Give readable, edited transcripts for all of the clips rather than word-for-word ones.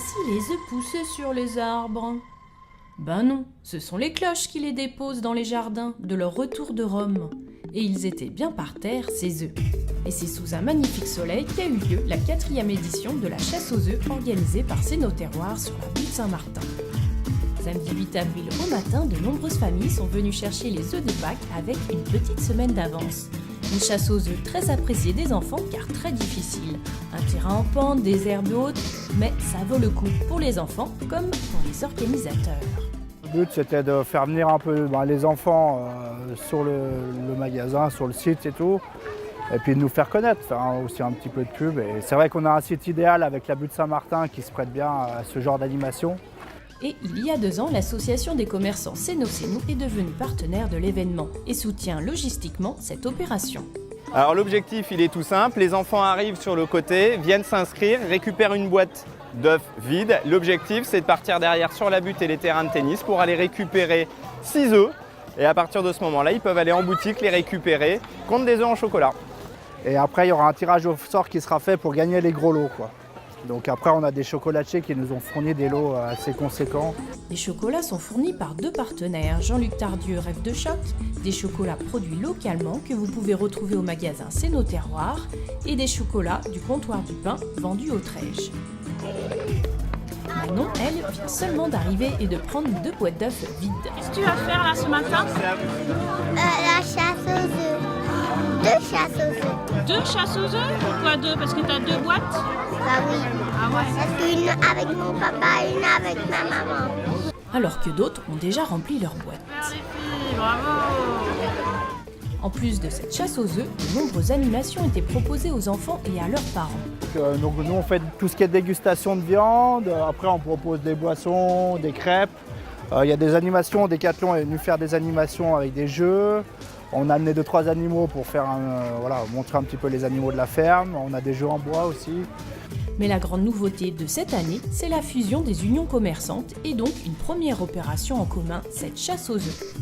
si les œufs poussaient sur les arbres? Ben non, ce sont les cloches qui les déposent dans les jardins de leur retour de Rome. Et ils étaient bien par terre, ces œufs. Et c'est sous un magnifique soleil qu'a eu lieu la 4e édition de la chasse aux œufs organisée par Cénoterroir sur la butte Saint-Martin. Samedi 8 avril au matin, de nombreuses familles sont venues chercher les œufs de Pâques avec une petite semaine d'avance. Une chasse aux œufs très appréciée des enfants car très difficile. Un terrain en pente, des herbes hautes, mais ça vaut le coup pour les enfants comme pour les organisateurs. Le but c'était de faire venir un peu les enfants sur le magasin, sur le site et tout. Et puis de nous faire connaître, faire aussi un petit peu de pub. Et c'est vrai qu'on a un site idéal avec la butte Saint-Martin qui se prête bien à ce genre d'animation. Et il y a 2 ans, l'association des commerçants Céno est devenue partenaire de l'événement et soutient logistiquement cette opération. Alors l'objectif il est tout simple, les enfants arrivent sur le côté, viennent s'inscrire, récupèrent une boîte d'œufs vide. L'objectif c'est de partir derrière sur la butte et les terrains de tennis pour aller récupérer 6 œufs. Et à partir de ce moment-là, ils peuvent aller en boutique les récupérer contre des œufs en chocolat. Et après, il y aura un tirage au sort qui sera fait pour gagner les gros lots, quoi. Donc après, on a des chocolatiers qui nous ont fourni des lots assez conséquents. Les chocolats sont fournis par 2 partenaires, Jean-Luc Tardieu, Rêve de Choc, des chocolats produits localement que vous pouvez retrouver au magasin Cénoterroir et des chocolats du comptoir du pain vendus au Trège. Manon, elle, vient seulement d'arriver et de prendre 2 boîtes d'œufs vides. Qu'est-ce que tu vas faire là ce matin? La chasse aux œufs. 2 chasses aux œufs. 2 chasses aux œufs? Pourquoi 2? Parce que tu as 2 boîtes? Bah oui. Ah ouais. Parce qu'une avec mon papa et une avec ma maman. Alors que d'autres ont déjà rempli leurs boîtes. Super les filles, bravo! En plus de cette chasse aux œufs, de nombreuses animations étaient proposées aux enfants et à leurs parents. Donc nous, on fait tout ce qui est dégustation de viande. Après, on propose des boissons, des crêpes. Il y a des animations. Decathlon est venu faire des animations avec des jeux. On a amené 2-3 animaux pour faire montrer un petit peu les animaux de la ferme. On a des jeux en bois aussi. Mais la grande nouveauté de cette année, c'est la fusion des unions commerçantes et donc une première opération en commun, cette chasse aux œufs.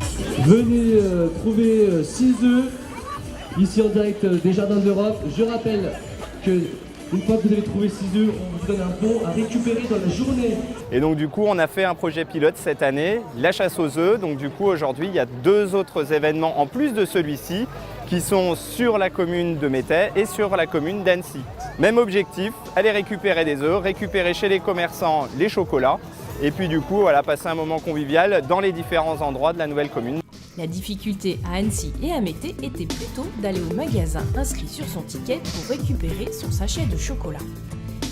Venez trouver 6 œufs ici en direct des Jardins de l'Europe. Je rappelle que une fois que vous avez trouvé 6 œufs, on vous donne un bon à récupérer dans la journée. Et donc du coup, on a fait un projet pilote cette année, la chasse aux œufs. Donc du coup, aujourd'hui, il y a 2 autres événements en plus de celui-ci qui sont sur la commune de Métais et sur la commune d'Annecy. Même objectif, aller récupérer des œufs, récupérer chez les commerçants les chocolats et puis du coup, passer un moment convivial dans les différents endroits de la nouvelle commune. La difficulté à Annecy et à Métais était plutôt d'aller au magasin inscrit sur son ticket pour récupérer son sachet de chocolat.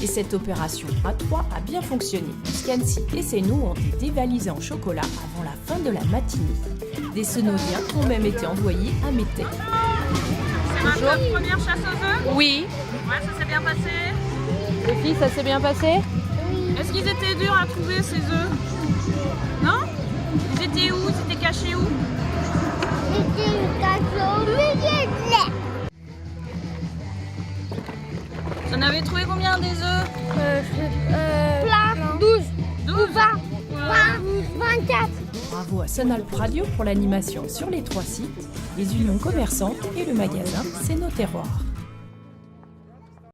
Et cette opération à 3 a bien fonctionné, puisqu'Annecy et Céno ont été dévalisés en chocolat avant la fin de la matinée. Des Cénoliens ont même été envoyés à Métais. C'est votre première chasse aux œufs? Oui. Ouais, ça s'est bien passé? Les filles, ça s'est bien passé? Est-ce qu'ils étaient durs à trouver ces œufs? Non? Ils étaient où? Ils étaient cachés où? C'était une cache au milieu de l'air. Vous en avez trouvé combien des œufs? Plein. 12. 12? 20. 24. Bravo à Sunalp Radio pour l'animation sur les 3 sites, les unions commerçantes et le magasin Cénoterroir.